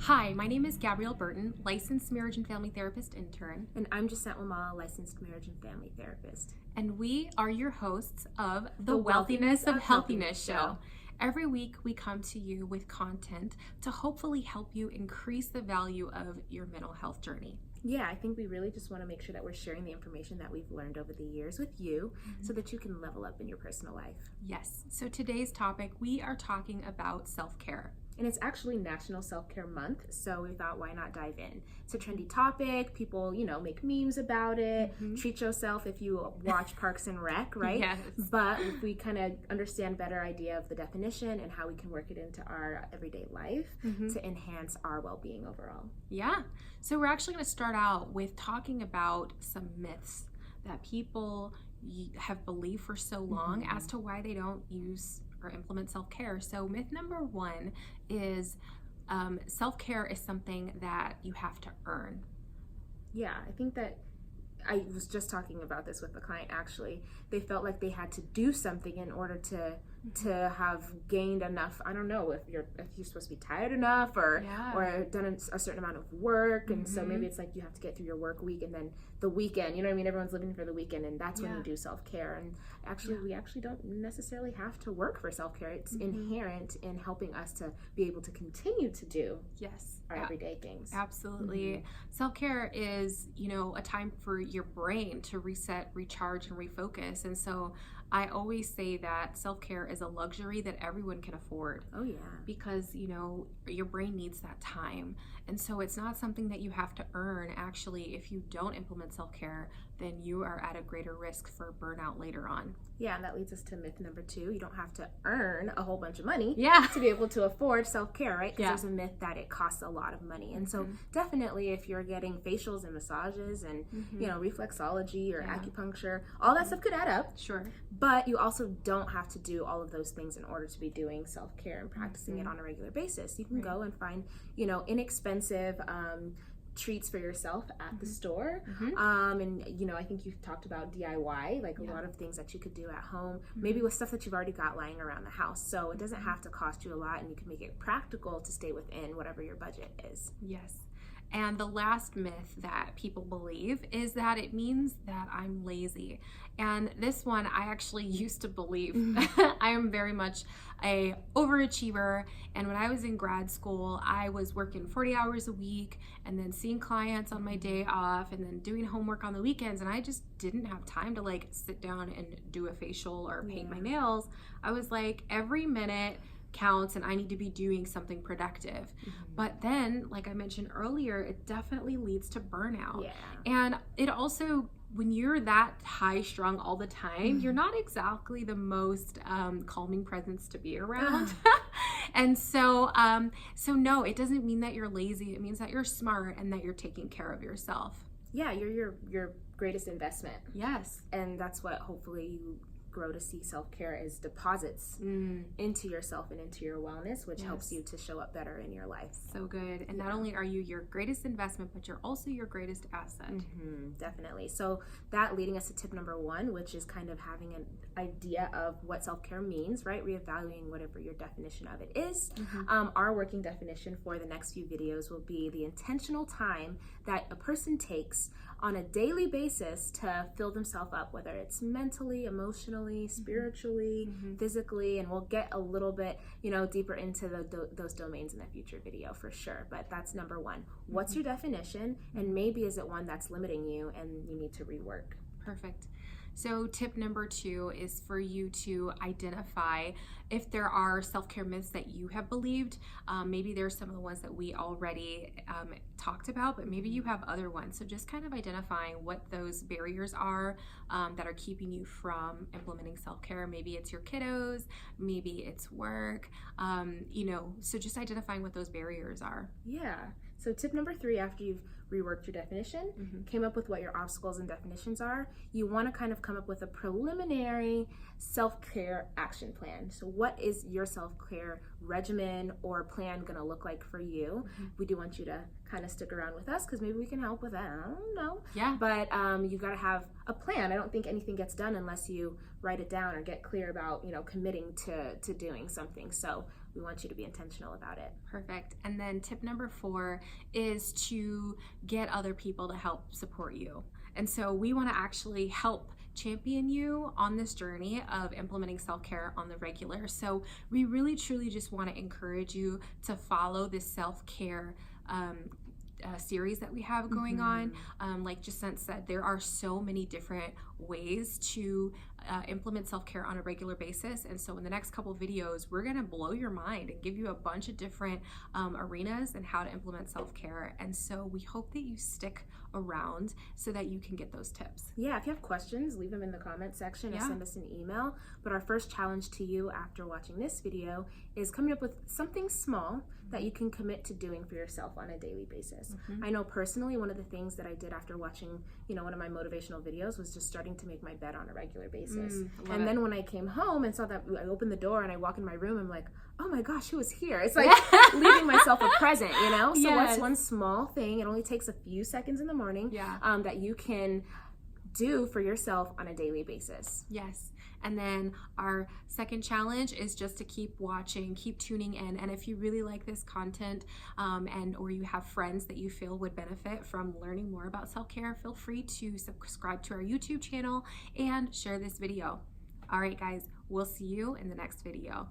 Hi, my name is Gabrielleburton, licensed marriage and family therapist intern. And I'm JacentWamala, licensed marriage and family therapist. And we are your hosts of the Wealthiness of Healthiness show. Every week we come to you with content to hopefully help you increase the value of your mental health journey. Yeah, I think we really just want to make sure that we're sharing the information that we've learned over the years with you so that you can level up in your personal life. Yes, so today's topic, we are talking about self-care. And it's actually National Self-Care Month, so we thought, why not dive in? It's a trendy topic. People, make memes about it. Treat yourself if you watch Parks and Rec, right? Yes. But if we kind of understand better idea of the definition and how we can work it into our everyday life to enhance our well-being overall. Yeah. So we're actually going to start out with talking about some myths that people have believed for so long as to why they don't use or implement self-care. So myth number one is self-care is something that you have to earn. Yeah, I think that I was just talking about this with a client actually. They felt like they had to do something in order to have gained enough. I don't know if you're supposed to be tired enough or done a certain amount of work, and so maybe it's like you have to get through your work week and then the weekend. You know what I mean? Everyone's living for the weekend, and that's when you do self-care. And actually, we actually don't necessarily have to work for self-care. It's inherent in helping us to be able to continue to do our everyday things. Absolutely. Self-care is, a time for your brain to reset, recharge, and refocus. And so I always say that self-care is a luxury that everyone can afford. Oh yeah. Because, your brain needs that time. And so it's not something that you have to earn. Actually, if you don't implement self-care, then you are at a greater risk for burnout later on. Yeah, and that leads us to myth number two. You don't have to earn a whole bunch of money to be able to afford self-care, right? Because there's a myth that it costs a lot of money. And so definitely if you're getting facials and massages and, reflexology or acupuncture, all that stuff could add up. Sure. But you also don't have to do all of those things in order to be doing self-care and practicing it on a regular basis. You can go and find, inexpensive treats for yourself at the store. And I think you've talked about DIY, like a lot of things that you could do at home, maybe with stuff that you've already got lying around the house. So it doesn't have to cost you a lot, and you can make it practical to stay within whatever your budget is. Yes. And the last myth that people believe is that it means that I'm lazy. And this one I actually used to believe. I am very much a overachiever. And when I was in grad school, I was working 40 hours a week and then seeing clients on my day off and then doing homework on the weekends. And I just didn't have time to sit down and do a facial or paint my nails. I was like, every minute counts and I need to be doing something productive. But then, like I mentioned earlier, it definitely leads to burnout. And it also, when you're that high strung all the time, you're not exactly the most calming presence to be around. And so no, it doesn't mean that you're lazy. It means that you're smart and that you're taking care of yourself. Yeah, you're your greatest investment. Yes. And that's what hopefully you grow to see self-care as deposits into yourself and into your wellness, which helps you to show up better in your life. So good. And not only are you your greatest investment, but you're also your greatest asset. Definitely. So that leading us to tip number one, which is kind of having an idea of what self-care means, right? Reevaluating whatever your definition of it is. Our working definition for the next few videos will be the intentional time that a person takes on a daily basis to fill themselves up, whether it's mentally, emotionally, spiritually, physically, and we'll get a little bit, deeper into those domains in a future video for sure. But that's number one. What's your definition? And maybe is it one that's limiting you and you need to rework? Perfect. So tip number two is for you to identify if there are self-care myths that you have believed. Maybe there's some of the ones that we already talked about, but maybe you have other ones. So just kind of identifying what those barriers are that are keeping you from implementing self-care. Maybe it's your kiddos, maybe it's work, so just identifying what those barriers are. Yeah. So tip number three, after you've reworked your definition, came up with what your obstacles and definitions are, you want to kind of come up with a preliminary self-care action plan. So what is your self-care regimen or plan going to look like for you? We do want you to kind of stick around with us because maybe we can help with that. I don't know. Yeah. But you've got to have a plan. I don't think anything gets done unless you write it down or get clear about, committing to doing something. So we want you to be intentional about it. Perfect. And then tip number 4 is to get other people to help support you. And so we want to actually help champion you on this journey of implementing self-care on the regular. So we really truly just want to encourage you to follow this self-care series that we have going on. Like Jacent said, there are so many different ways to implement self-care on a regular basis. And so in the next couple videos, we're going to blow your mind and give you a bunch of different arenas and how to implement self-care. And so we hope that you stick around so that you can get those tips. Yeah, if you have questions, leave them in the comment section or send us an email. But our first challenge to you after watching this video is coming up with something small that you can commit to doing for yourself on a daily basis. I know personally, one of the things that I did after watching, one of my motivational videos was just starting to make my bed on a regular basis. And then when I came home and saw that, I opened the door and I walk in my room, I'm like, oh my gosh, who was here? It's like leaving myself a present, So what's one small thing? It only takes a few seconds in the morning that you can do for yourself on a daily basis. Yes. And then our second challenge is just to keep watching, keep tuning in. And if you really like this content or you have friends that you feel would benefit from learning more about self-care, feel free to subscribe to our YouTube channel and share this video. All right, guys, we'll see you in the next video.